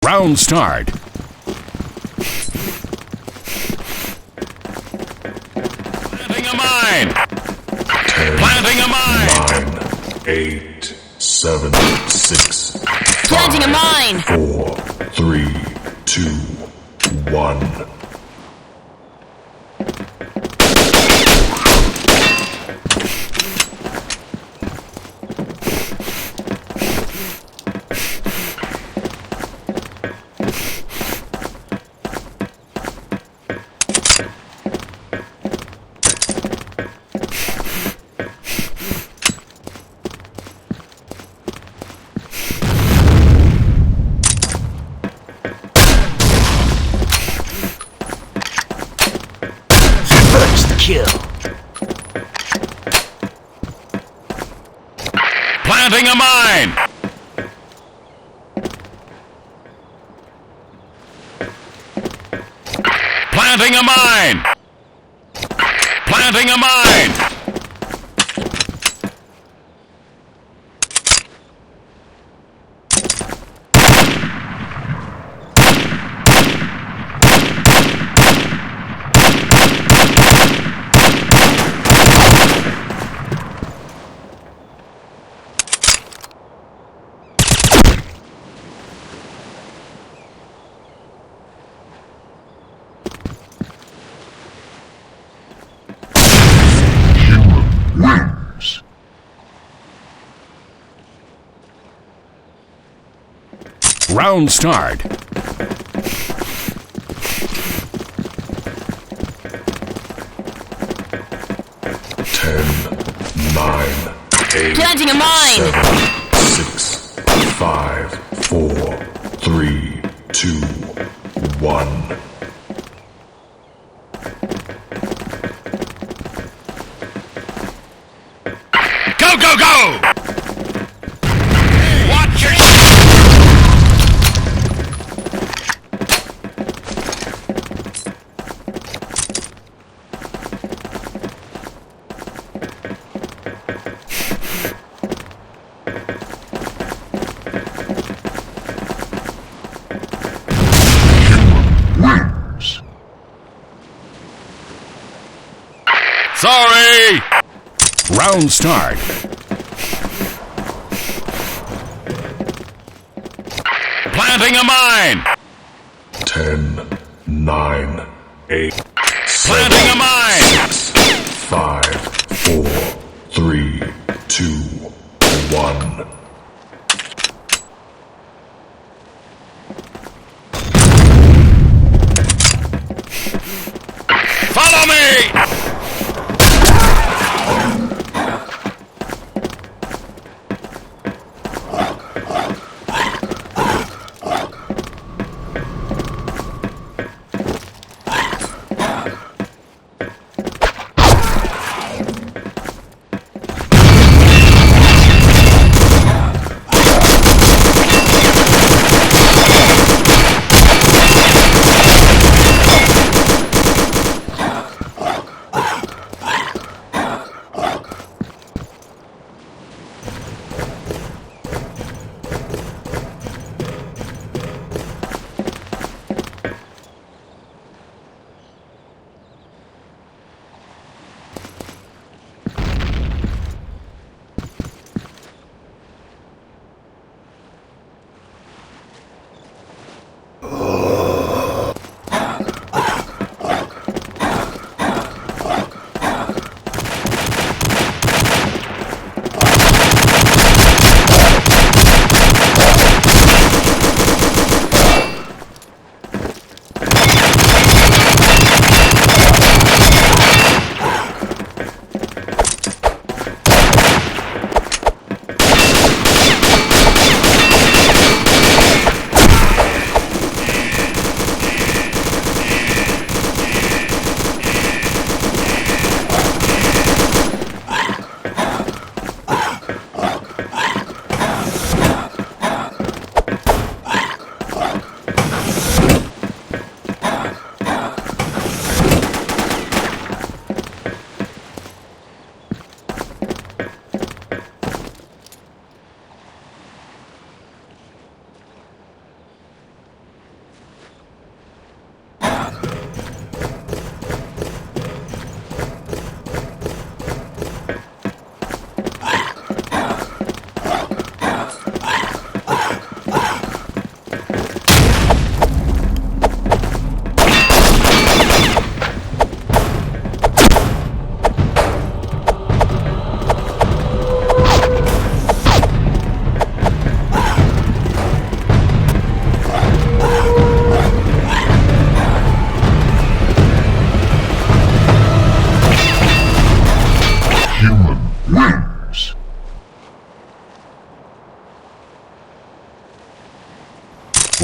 Round start. Planting a mine. 10, Planting a mine. 9, 8, 7, 6, Planting a 5, mine. 4, 3, 2, 1. First kill. Planting a mine. Planting a mine. Planting a mine. Wins. Round start. Ten, 9, 8, Planting a mine. 7, 6, 5, 4, 3, 2, 1. Go, go, go! Watch your... Wins. Sorry! Round start. Planting a mine. 10, 9, 8, 7, Planting a mine. 5, 4, 3, 2, 1. Follow me!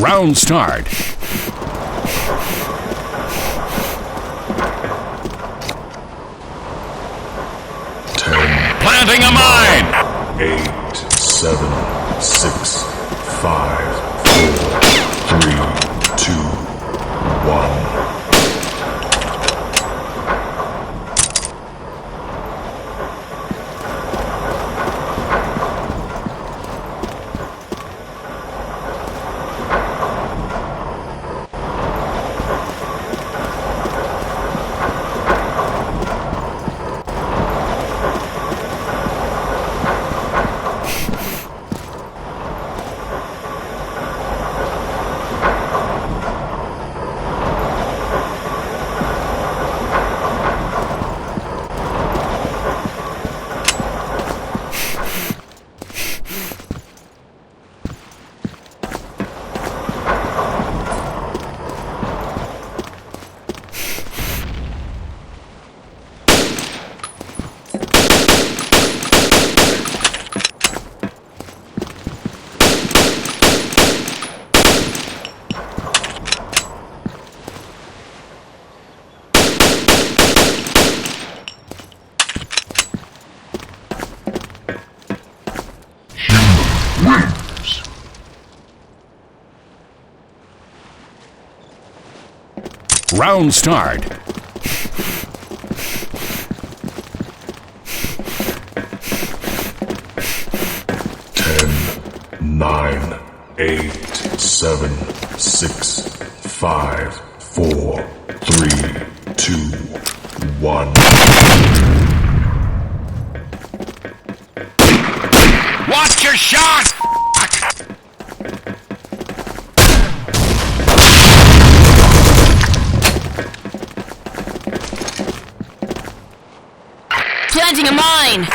Round start. Planting a mine! 8, 7, 6, 5, 4, 3, 2, 1. Round start. 10, 9, 8, 7, 6, 5, 4, 3, 2, 1. Watch your shot! Planting a mine!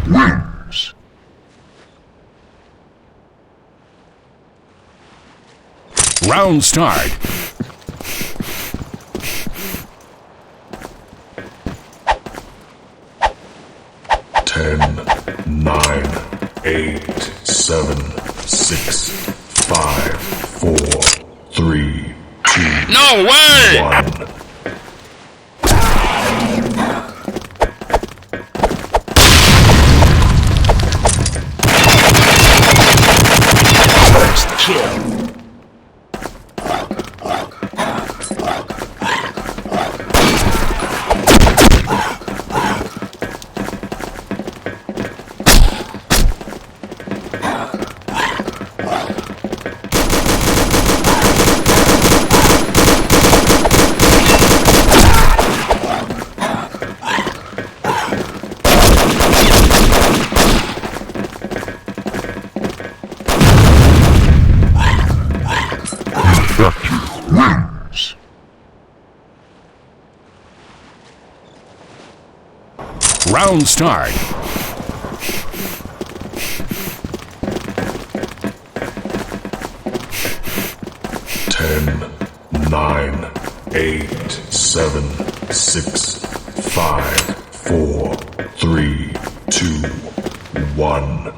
Wins. Round start. 10, 9, 8, 7, 6, 5, 4, 3, 2, No way! 1. Wins. Round start. 10, 9, 8, 7, 6, 5, 4, 3, 2, 1.